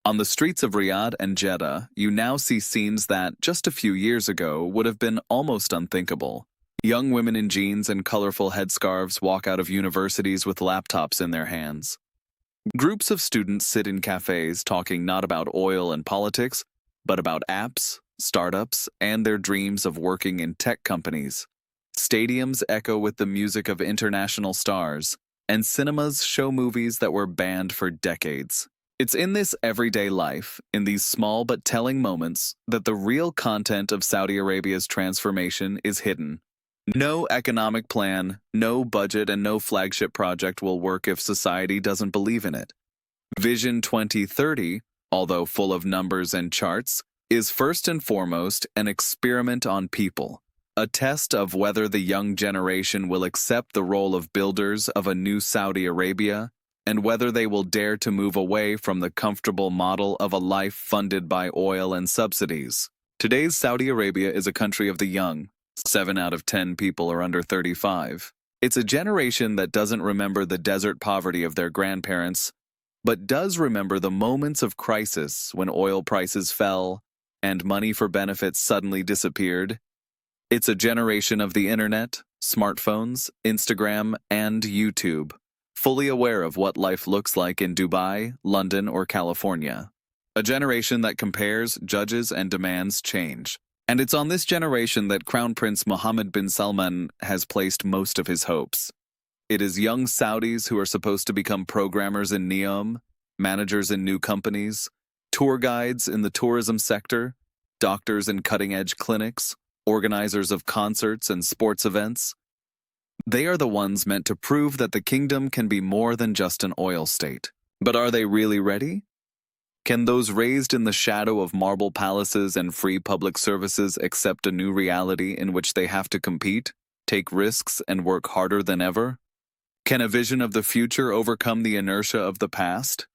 On the streets of Riyadh and Jeddah, you now see scenes that, just a few years ago, would have been almost unthinkable. Young women in jeans and colorful headscarves walk out of universities with laptops in their hands. Groups of students sit in cafes talking not about oil and politics, but about apps, startups, and their dreams of working in tech companies. Stadiums echo with the music of international stars, and cinemas show movies that were banned for decades. It's in this everyday life, in these small but telling moments, that the real content of Saudi Arabia's transformation is hidden. No economic plan, no budget, and no flagship project will work if society doesn't believe in it. Vision 2030, although full of numbers and charts, is first and foremost an experiment on people, a test of whether the young generation will accept the role of builders of a new Saudi Arabia, and whether they will dare to move away from the comfortable model of a life funded by oil and subsidies. Today's Saudi Arabia is a country of the young. 7 out of 10 people are under 35. It's a generation that doesn't remember the desert poverty of their grandparents, but does remember the moments of crisis when oil prices fell and money for benefits suddenly disappeared. It's a generation of the internet, smartphones, Instagram, and YouTube, fully aware of what life looks like in Dubai, London, or California. A generation that compares, judges, and demands change. And it's on this generation that Crown Prince Mohammed bin Salman has placed most of his hopes. It is young Saudis who are supposed to become programmers in NEOM, managers in new companies, tour guides in the tourism sector, doctors in cutting-edge clinics, organizers of concerts and sports events. They are the ones meant to prove that the kingdom can be more than just an oil state. But are they really ready? Can those raised in the shadow of marble palaces and free public services accept a new reality in which they have to compete, take risks, and work harder than ever? Can a vision of the future overcome the inertia of the past?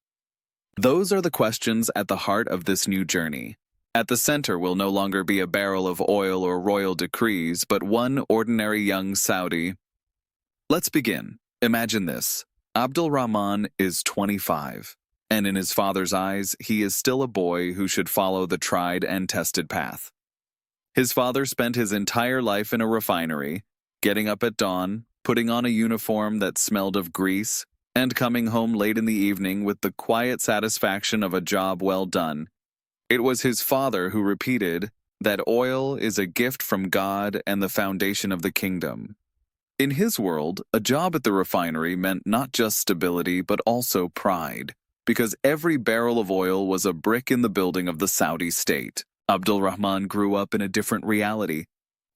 Those are the questions at the heart of this new journey. At the center will no longer be a barrel of oil or royal decrees, but one ordinary young Saudi. Let's begin. Imagine this. Abdul Rahman is 25. And in his father's eyes, he is still a boy who should follow the tried and tested path. His father spent his entire life in a refinery, getting up at dawn, putting on a uniform that smelled of grease, and coming home late in the evening with the quiet satisfaction of a job well done. It was his father who repeated that oil is a gift from God and the foundation of the kingdom. In his world, a job at the refinery meant not just stability but also pride, because every barrel of oil was a brick in the building of the Saudi state. Abdul Rahman grew up in a different reality.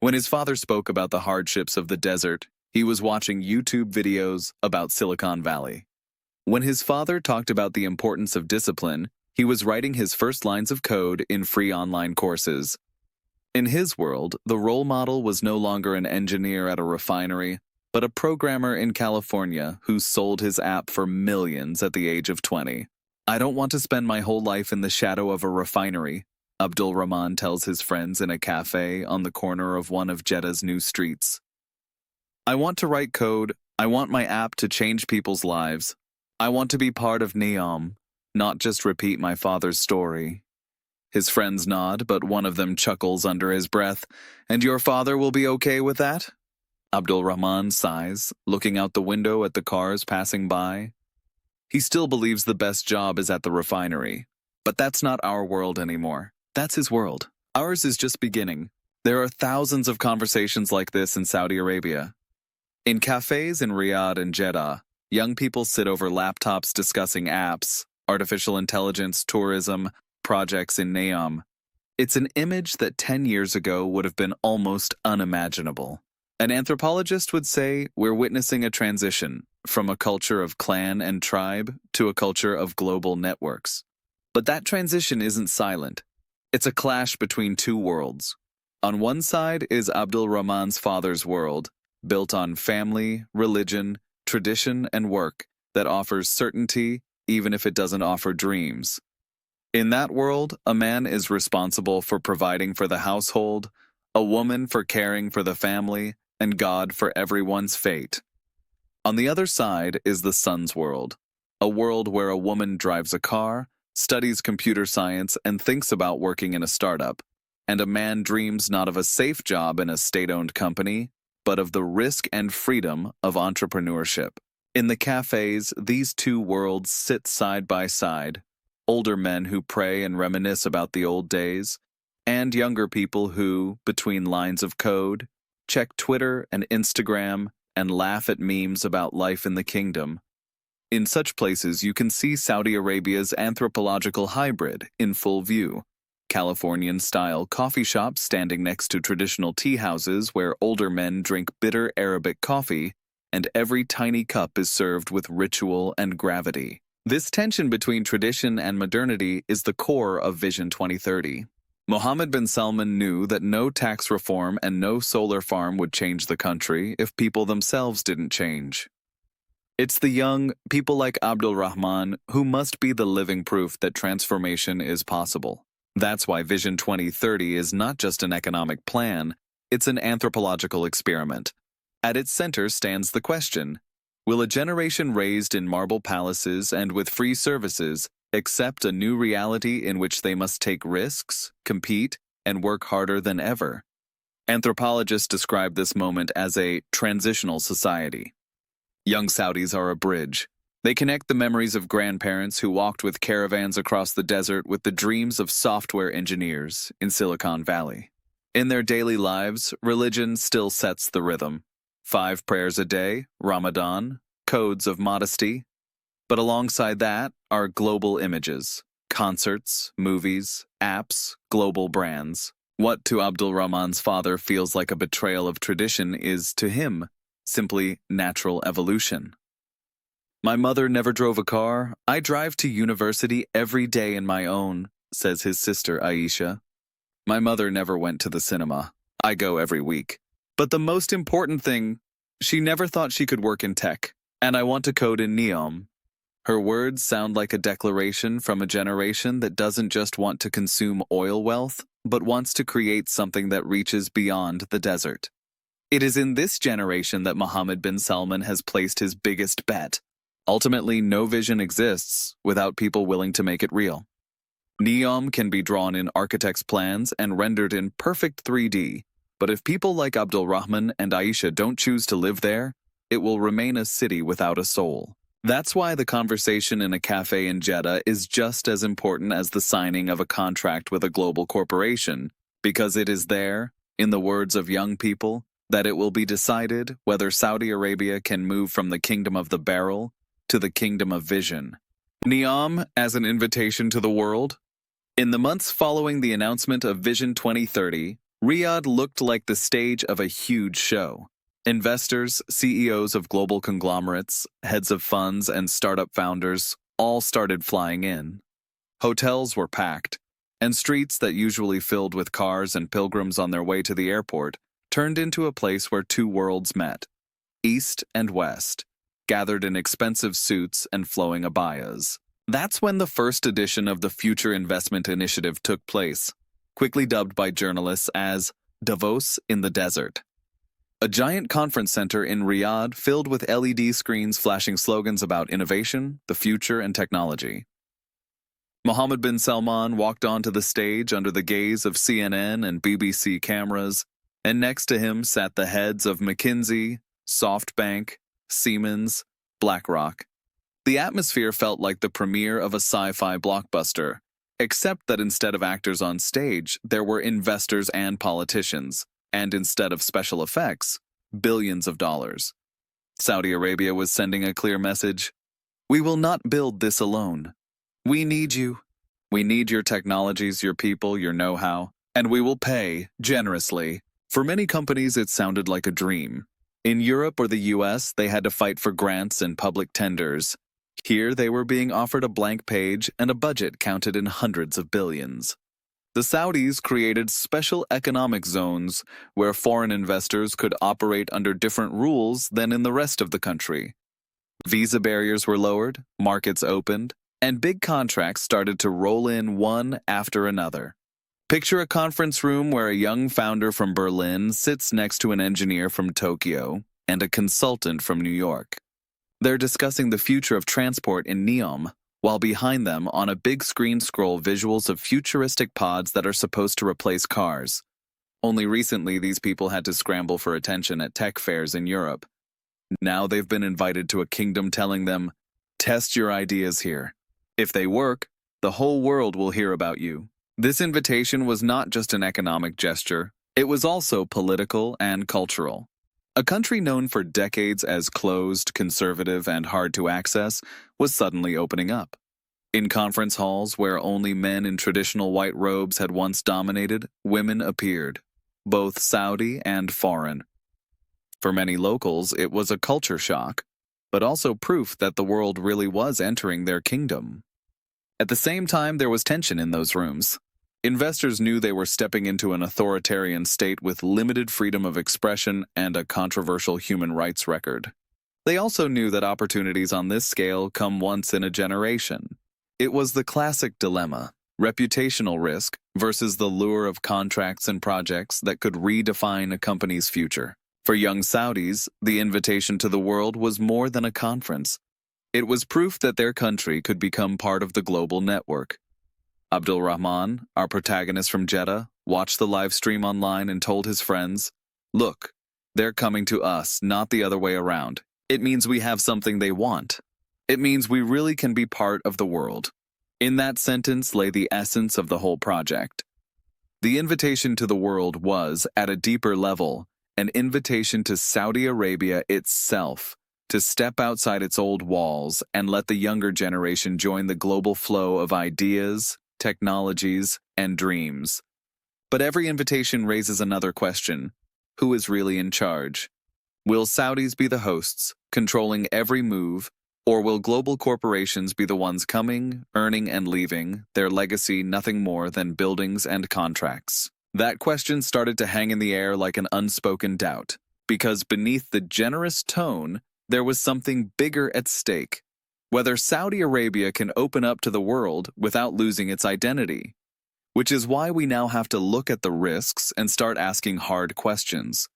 When his father spoke about the hardships of the desert, he was watching YouTube videos about Silicon Valley. When his father talked about the importance of discipline, he was writing his first lines of code in free online courses. In his world, the role model was no longer an engineer at a refinery, but a programmer in California who sold his app for millions at the age of 20. I don't want to spend my whole life in the shadow of a refinery, Abdul Rahman tells his friends in a cafe on the corner of one of Jeddah's new streets. I want to write code. I want my app to change people's lives. I want to be part of NEOM, not just repeat my father's story. His friends nod, but one of them chuckles under his breath. And your father will be okay with that? Abdul Rahman sighs, looking out the window at the cars passing by. He still believes the best job is at the refinery. But that's not our world anymore. That's his world. Ours is just beginning. There are thousands of conversations like this in Saudi Arabia. In cafes in Riyadh and Jeddah, young people sit over laptops discussing apps, artificial intelligence, tourism, projects in NEOM. It's an image that 10 years ago would have been almost unimaginable. An anthropologist would say we're witnessing a transition from a culture of clan and tribe to a culture of global networks. But that transition isn't silent. It's a clash between two worlds. On one side is Abdul Rahman's father's world, built on family, religion, tradition, and work that offers certainty even if it doesn't offer dreams. In that world, a man is responsible for providing for the household, a woman for caring for the family, and God for everyone's fate. On the other side is the son's world, a world where a woman drives a car, studies computer science, and thinks about working in a startup. And a man dreams not of a safe job in a state-owned company, but of the risk and freedom of entrepreneurship. In the cafes, these two worlds sit side by side, older men who pray and reminisce about the old days, and younger people who, between lines of code, check Twitter and Instagram and laugh at memes about life in the kingdom. In such places, you can see Saudi Arabia's anthropological hybrid in full view. Californian-style coffee shops standing next to traditional tea houses where older men drink bitter Arabic coffee, and every tiny cup is served with ritual and gravity. This tension between tradition and modernity is the core of Vision 2030. Mohammed bin Salman knew that no tax reform and no solar farm would change the country if people themselves didn't change. It's the young, people like Abdul Rahman, who must be the living proof that transformation is possible. That's why Vision 2030 is not just an economic plan, it's an anthropological experiment. At its center stands the question, will a generation raised in marble palaces and with free services accept a new reality in which they must take risks, compete, and work harder than ever? Anthropologists describe this moment as a transitional society. Young Saudis are a bridge. They connect the memories of grandparents who walked with caravans across the desert with the dreams of software engineers in Silicon Valley. In their daily lives, religion still sets the rhythm. 5 prayers a day, Ramadan, codes of modesty. But alongside that are global images, concerts, movies, apps, global brands. What to Abdul Rahman's father feels like a betrayal of tradition is, to him, simply natural evolution. My mother never drove a car. I drive to university every day in my own, says his sister Aisha. My mother never went to the cinema. I go every week. But the most important thing, she never thought she could work in tech, and I want to code in NEOM. Her words sound like a declaration from a generation that doesn't just want to consume oil wealth, but wants to create something that reaches beyond the desert. It is in this generation that Mohammed bin Salman has placed his biggest bet. Ultimately, no vision exists without people willing to make it real. NEOM can be drawn in architects' plans and rendered in perfect 3D, but if people like Abdul Rahman and Aisha don't choose to live there, it will remain a city without a soul. That's why the conversation in a cafe in Jeddah is just as important as the signing of a contract with a global corporation, because it is there, in the words of young people, that it will be decided whether Saudi Arabia can move from the kingdom of the barrel to the kingdom of vision. NEOM as an invitation to the world? In the months following the announcement of Vision 2030, Riyadh looked like the stage of a huge show. Investors, CEOs of global conglomerates, heads of funds, and startup founders all started flying in. Hotels were packed, and streets that usually filled with cars and pilgrims on their way to the airport turned into a place where two worlds met, East and West, gathered in expensive suits and flowing abayas. That's when the first edition of the Future Investment Initiative took place, quickly dubbed by journalists as Davos in the Desert. A giant conference center in Riyadh filled with LED screens flashing slogans about innovation, the future, and technology. Mohammed bin Salman walked onto the stage under the gaze of CNN and BBC cameras, and next to him sat the heads of McKinsey, SoftBank, Siemens, BlackRock. The atmosphere felt like the premiere of a sci-fi blockbuster, except that instead of actors on stage, there were investors and politicians, and instead of special effects, billions of dollars. Saudi Arabia was sending a clear message: we will not build this alone. We need you. We need your technologies, your people, your know-how, and we will pay generously. For many companies, it sounded like a dream. In Europe or the US, they had to fight for grants and public tenders. Here, they were being offered a blank page and a budget counted in hundreds of billions. The Saudis created special economic zones where foreign investors could operate under different rules than in the rest of the country. Visa barriers were lowered, markets opened, and big contracts started to roll in one after another. Picture a conference room where a young founder from Berlin sits next to an engineer from Tokyo and a consultant from New York. They're discussing the future of transport in NEOM, while behind them on a big screen scroll visuals of futuristic pods that are supposed to replace cars. Only recently these people had to scramble for attention at tech fairs in Europe. Now they've been invited to a kingdom telling them, "Test your ideas here. If they work, the whole world will hear about you." This invitation was not just an economic gesture, it was also political and cultural. A country known for decades as closed, conservative, and hard to access was suddenly opening up. In conference halls where only men in traditional white robes had once dominated, women appeared, both Saudi and foreign. For many locals, it was a culture shock, but also proof that the world really was entering their kingdom. At the same time, there was tension in those rooms. Investors knew they were stepping into an authoritarian state with limited freedom of expression and a controversial human rights record. They also knew that opportunities on this scale come once in a generation. It was the classic dilemma, reputational risk versus the lure of contracts and projects that could redefine a company's future. For young Saudis, the invitation to the world was more than a conference. It was proof that their country could become part of the global network. Abdul Rahman, our protagonist from Jeddah, watched the live stream online and told his friends, "Look, they're coming to us, not the other way around. It means we have something they want. It means we really can be part of the world." In that sentence lay the essence of the whole project. The invitation to the world was, at a deeper level, an invitation to Saudi Arabia itself to step outside its old walls and let the younger generation join the global flow of ideas, technologies, and dreams. But every invitation raises another question. Who is really in charge? Will Saudis be the hosts, controlling every move, or will global corporations be the ones coming, earning, and leaving, their legacy nothing more than buildings and contracts? That question started to hang in the air like an unspoken doubt, because beneath the generous tone, there was something bigger at stake. Whether Saudi Arabia can open up to the world without losing its identity. Which is why we now have to look at the risks and start asking hard questions.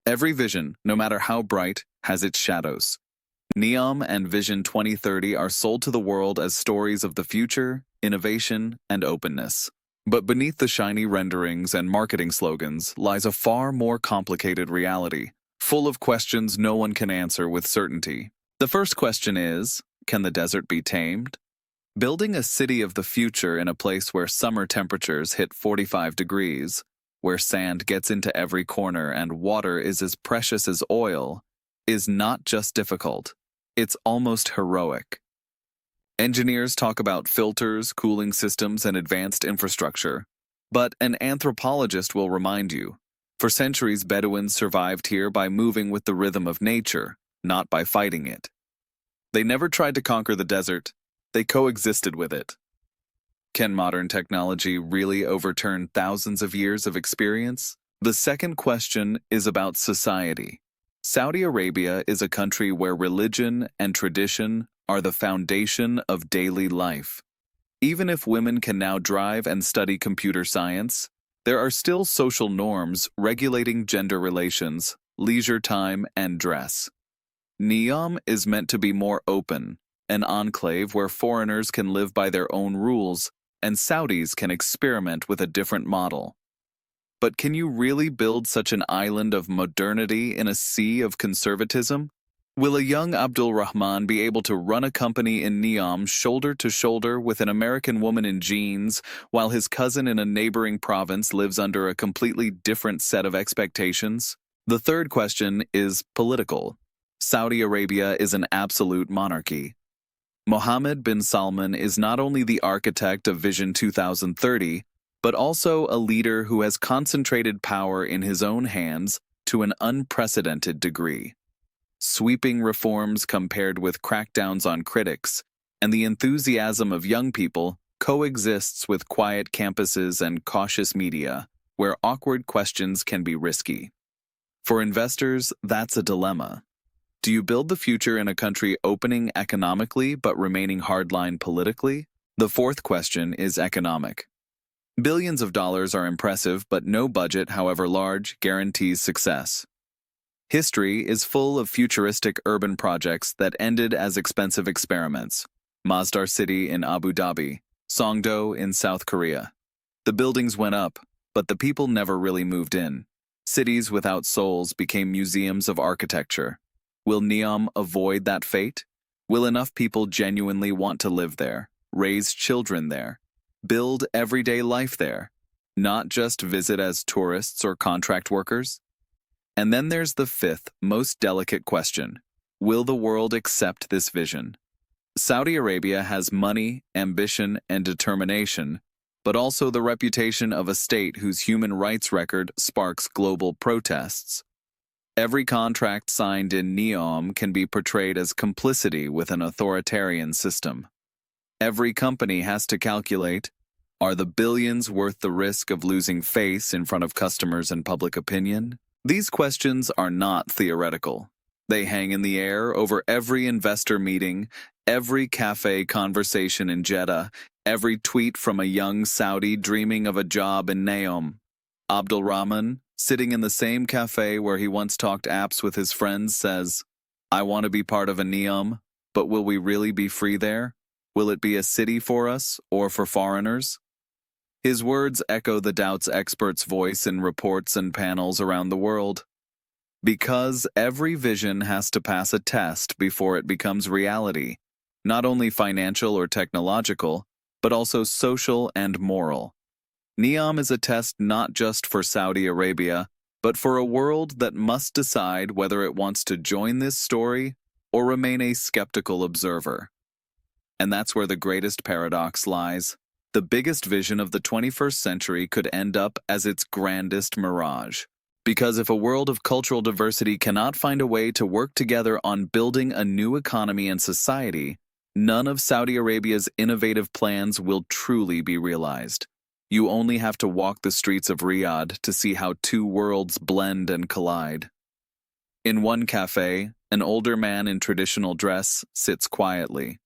Every vision, no matter how bright, has its shadows. NEOM and Vision 2030 are sold to the world as stories of the future, innovation, and openness. But beneath the shiny renderings and marketing slogans lies a far more complicated reality, full of questions no one can answer with certainty. The first question is, can the desert be tamed? Building a city of the future in a place where summer temperatures hit 45 degrees, where sand gets into every corner and water is as precious as oil, is not just difficult, it's almost heroic. Engineers talk about filters, cooling systems, and advanced infrastructure, but an anthropologist will remind you, for centuries Bedouins survived here by moving with the rhythm of nature, not by fighting it. They never tried to conquer the desert, they coexisted with it. Can modern technology really overturn thousands of years of experience? The second question is about society. Saudi Arabia is a country where religion and tradition are the foundation of daily life. Even if women can now drive and study computer science, there are still social norms regulating gender relations, leisure time, and dress. NEOM is meant to be more open, an enclave where foreigners can live by their own rules and Saudis can experiment with a different model. But can you really build such an island of modernity in a sea of conservatism? Will a young Abdul Rahman be able to run a company in NEOM shoulder to shoulder with an American woman in jeans, while his cousin in a neighboring province lives under a completely different set of expectations? The third question is political. Saudi Arabia is an absolute monarchy. Mohammed bin Salman is not only the architect of Vision 2030, but also a leader who has concentrated power in his own hands to an unprecedented degree. Sweeping reforms compared with crackdowns on critics, and the enthusiasm of young people coexists with quiet campuses and cautious media, where awkward questions can be risky. For investors, that's a dilemma. Do you build the future in a country opening economically but remaining hardline politically? The fourth question is economic. Billions of dollars are impressive, but no budget, however large, guarantees success. History is full of futuristic urban projects that ended as expensive experiments. Masdar City in Abu Dhabi, Songdo in South Korea. The buildings went up, but the people never really moved in. Cities without souls became museums of architecture. Will NEOM avoid that fate? Will enough people genuinely want to live there, raise children there, build everyday life there, not just visit as tourists or contract workers? And then there's the fifth, most delicate question. Will the world accept this vision? Saudi Arabia has money, ambition, and determination, but also the reputation of a state whose human rights record sparks global protests. Every contract signed in NEOM can be portrayed as complicity with an authoritarian system. Every company has to calculate, are the billions worth the risk of losing face in front of customers and public opinion? These questions are not theoretical. They hang in the air over every investor meeting, every cafe conversation in Jeddah, every tweet from a young Saudi dreaming of a job in NEOM. Abdul Rahman, sitting in the same cafe where he once talked apps with his friends, says, I want to be part of a NEOM, but will we really be free there? Will it be a city for us or for foreigners? His words echo the doubts experts voice in reports and panels around the world. Because every vision has to pass a test before it becomes reality, not only financial or technological, but also social and moral. NEOM is a test not just for Saudi Arabia, but for a world that must decide whether it wants to join this story or remain a skeptical observer. And that's where the greatest paradox lies. The biggest vision of the 21st century could end up as its grandest mirage. Because if a world of cultural diversity cannot find a way to work together on building a new economy and society, none of Saudi Arabia's innovative plans will truly be realized. You only have to walk the streets of Riyadh to see how two worlds blend and collide. In one cafe, an older man in traditional dress sits quietly.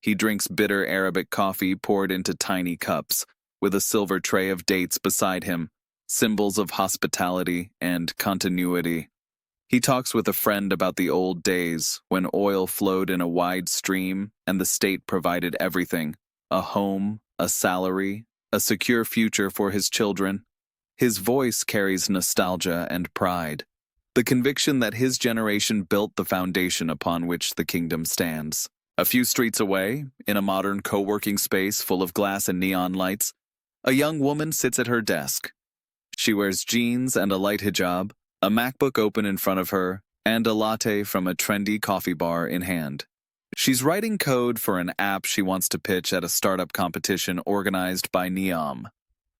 He drinks bitter Arabic coffee poured into tiny cups, with a silver tray of dates beside him, symbols of hospitality and continuity. He talks with a friend about the old days when oil flowed in a wide stream and the state provided everything: a home, a salary, a secure future for his children. His voice carries nostalgia and pride, the conviction that his generation built the foundation upon which the kingdom stands. A few streets away, in a modern co-working space full of glass and neon lights, a young woman sits at her desk. She wears jeans and a light hijab, a MacBook open in front of her, and a latte from a trendy coffee bar in hand. She's writing code for an app she wants to pitch at a startup competition organized by NEOM.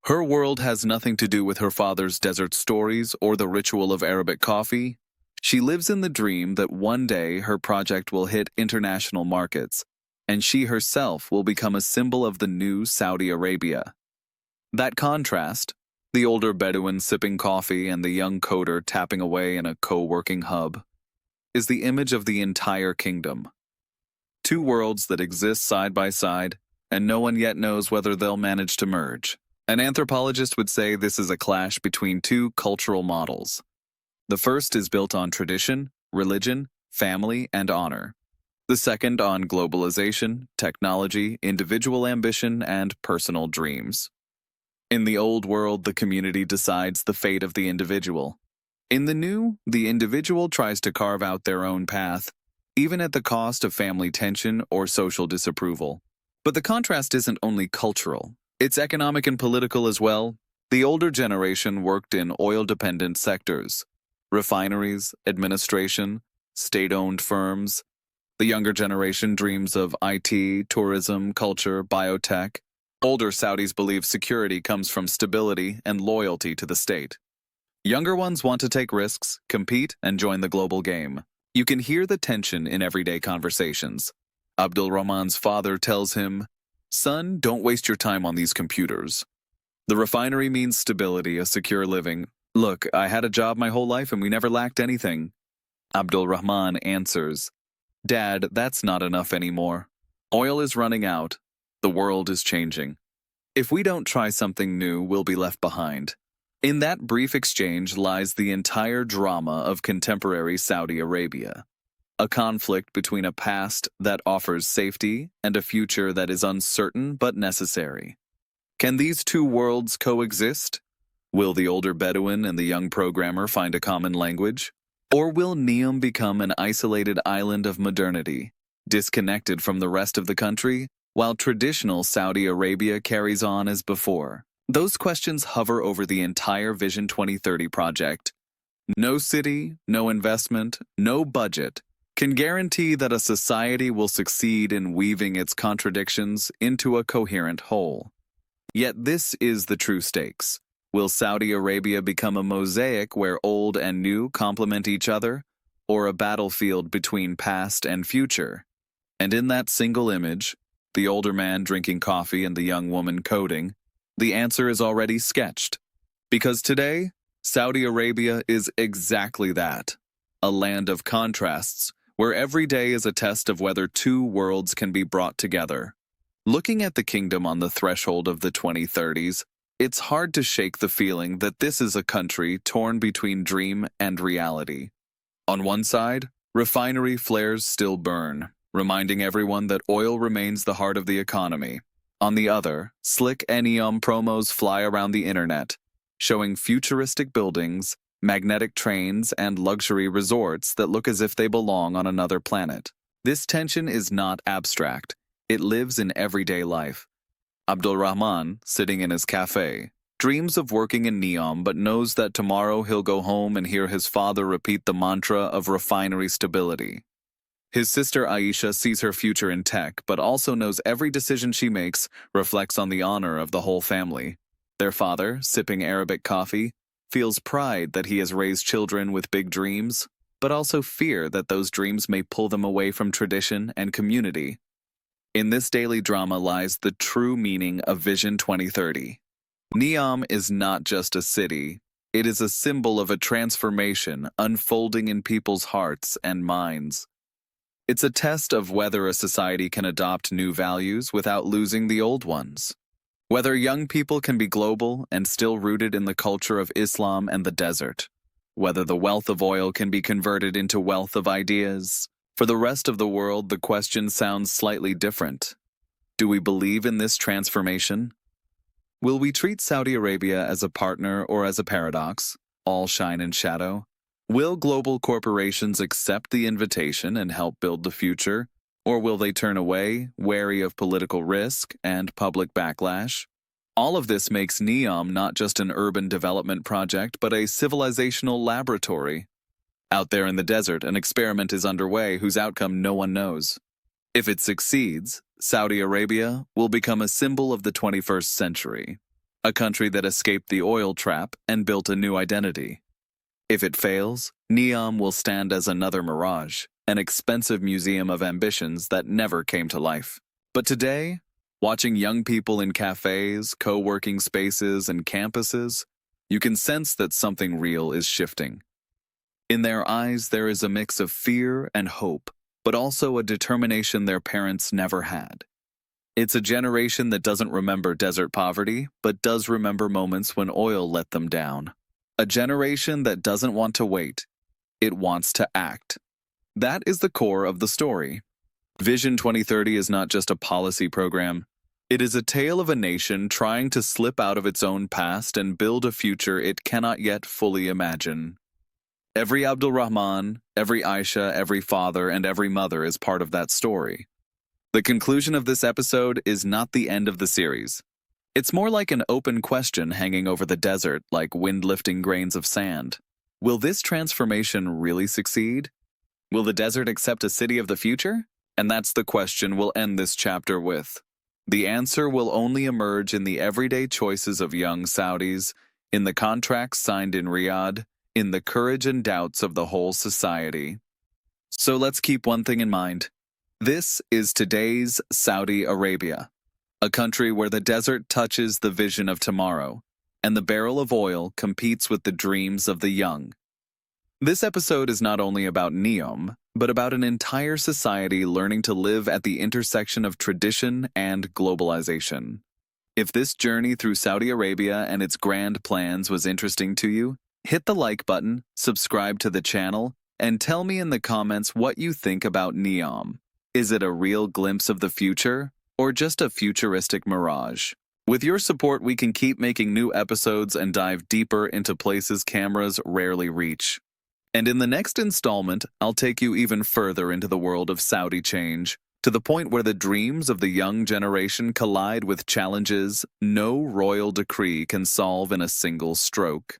Her world has nothing to do with her father's desert stories or the ritual of Arabic coffee. She lives in the dream that one day her project will hit international markets, and she herself will become a symbol of the new Saudi Arabia. That contrast, the older Bedouin sipping coffee and the young coder tapping away in a co-working hub, is the image of the entire kingdom. Two worlds that exist side by side, and no one yet knows whether they'll manage to merge. An anthropologist would say this is a clash between two cultural models. The first is built on tradition, religion, family, and honor. The second on globalization, technology, individual ambition, and personal dreams. In the old world, the community decides the fate of the individual. In the new, the individual tries to carve out their own path, even at the cost of family tension or social disapproval. But the contrast isn't only cultural. It's economic and political as well. The older generation worked in oil-dependent sectors: refineries, administration, state-owned firms. The younger generation dreams of IT, tourism, culture, biotech. Older Saudis believe security comes from stability and loyalty to the state. Younger ones want to take risks, compete, and join the global game. You can hear the tension in everyday conversations. Abdul Rahman's father tells him, "Son, don't waste your time on these computers. The refinery means stability, a secure living. Look, I had a job my whole life and we never lacked anything." Abdul Rahman answers, "Dad, that's not enough anymore. Oil is running out. The world is changing. If we don't try something new, we'll be left behind." In that brief exchange lies the entire drama of contemporary Saudi Arabia. a conflict between a past that offers safety and a future that is uncertain but necessary. Can these two worlds coexist? Will the older Bedouin and the young programmer find a common language? Or will NEOM become an isolated island of modernity, disconnected from the rest of the country, while traditional Saudi Arabia carries on as before? Those questions hover over the entire Vision 2030 project. No city, no investment, no budget can guarantee that a society will succeed in weaving its contradictions into a coherent whole. Yet this is the true stakes. Will Saudi Arabia become a mosaic where old and new complement each other, or a battlefield between past and future? And in that single image, the older man drinking coffee and the young woman coding, the answer is already sketched. Because today, Saudi Arabia is exactly that, a land of contrasts, where every day is a test of whether two worlds can be brought together. Looking at the kingdom on the threshold of the 2030s, it's hard to shake the feeling that this is a country torn between dream and reality. On one side, refinery flares still burn, reminding everyone that oil remains the heart of the economy. On the other, slick NEOM promos fly around the internet, showing futuristic buildings, magnetic trains, and luxury resorts that look as if they belong on another planet. This tension is not abstract. It lives in everyday life. Abdulrahman, sitting in his cafe, dreams of working in NEOM but knows that tomorrow he'll go home and hear his father repeat the mantra of refinery stability. His sister Aisha sees her future in tech but also knows every decision she makes reflects on the honor of the whole family. Their father, sipping Arabic coffee, feels pride that he has raised children with big dreams, but also fear that those dreams may pull them away from tradition and community. In this daily drama lies the true meaning of Vision 2030. NEOM is not just a city, it is a symbol of a transformation unfolding in people's hearts and minds. It's a test of whether a society can adopt new values without losing the old ones. Whether young people can be global and still rooted in the culture of Islam and the desert. Whether the wealth of oil can be converted into wealth of ideas. For the rest of the world, the question sounds slightly different. Do we believe in this transformation? Will we treat Saudi Arabia as a partner or as a paradox, all shine and shadow? Will global corporations accept the invitation and help build the future? Or will they turn away, wary of political risk and public backlash? All of this makes NEOM not just an urban development project, but a civilizational laboratory. Out there in the desert, an experiment is underway whose outcome no one knows. If it succeeds, Saudi Arabia will become a symbol of the 21st century, a country that escaped the oil trap and built a new identity. If it fails, NEOM will stand as another mirage, an expensive museum of ambitions that never came to life. But today, watching young people in cafes, co-working spaces, and campuses, you can sense that something real is shifting. In their eyes, there is a mix of fear and hope, but also a determination their parents never had. It's a generation that doesn't remember desert poverty, but does remember moments when oil let them down. A generation that doesn't want to wait. It wants to act. That is the core of the story. Vision 2030 is not just a policy program. It is a tale of a nation trying to slip out of its own past and build a future it cannot yet fully imagine. Every Abdulrahman, every Aisha, every father, and every mother is part of that story. The conclusion of this episode is not the end of the series. It's more like an open question hanging over the desert like wind-lifting grains of sand. Will this transformation really succeed? Will the desert accept a city of the future? And that's the question we'll end this chapter with. The answer will only emerge in the everyday choices of young Saudis, in the contracts signed in Riyadh, in the courage and doubts of the whole society. So let's keep one thing in mind. This is today's Saudi Arabia, a country where the desert touches the vision of tomorrow, and the barrel of oil competes with the dreams of the young. This episode is not only about NEOM, but about an entire society learning to live at the intersection of tradition and globalization. If this journey through Saudi Arabia and its grand plans was interesting to you, hit the like button, subscribe to the channel, and tell me in the comments what you think about NEOM. Is it a real glimpse of the future, or just a futuristic mirage? With your support, we can keep making new episodes and dive deeper into places cameras rarely reach. And in the next installment, I'll take you even further into the world of Saudi change, to the point where the dreams of the young generation collide with challenges no royal decree can solve in a single stroke.